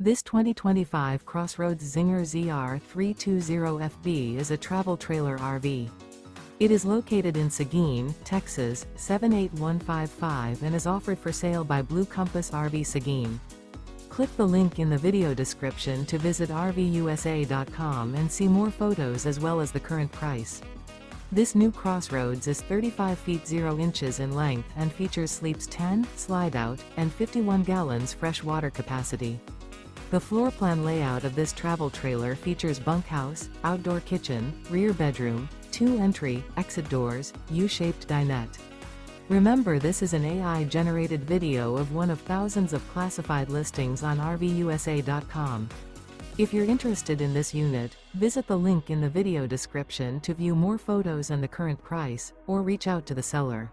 This 2025 CrossRoads Zinger ZR320FB is a travel trailer RV. It is located in Seguin, Texas, 78155 and is offered for sale by Blue Compass RV Seguin. Click the link in the video description to visit RVUSA.com and see more photos as well as the current price. This new CrossRoads is 35 feet 0 inches in length and features sleeps 10, Slideout, and 51 gallons fresh water capacity. The floor plan layout of this travel trailer features bunkhouse, outdoor kitchen, rear bedroom, 2 entry, exit doors, U-shaped dinette. Remember, this is an AI-generated video of one of thousands of classified listings on RVUSA.com. If you're interested in this unit, visit the link in the video description to view more photos and the current price, or reach out to the seller.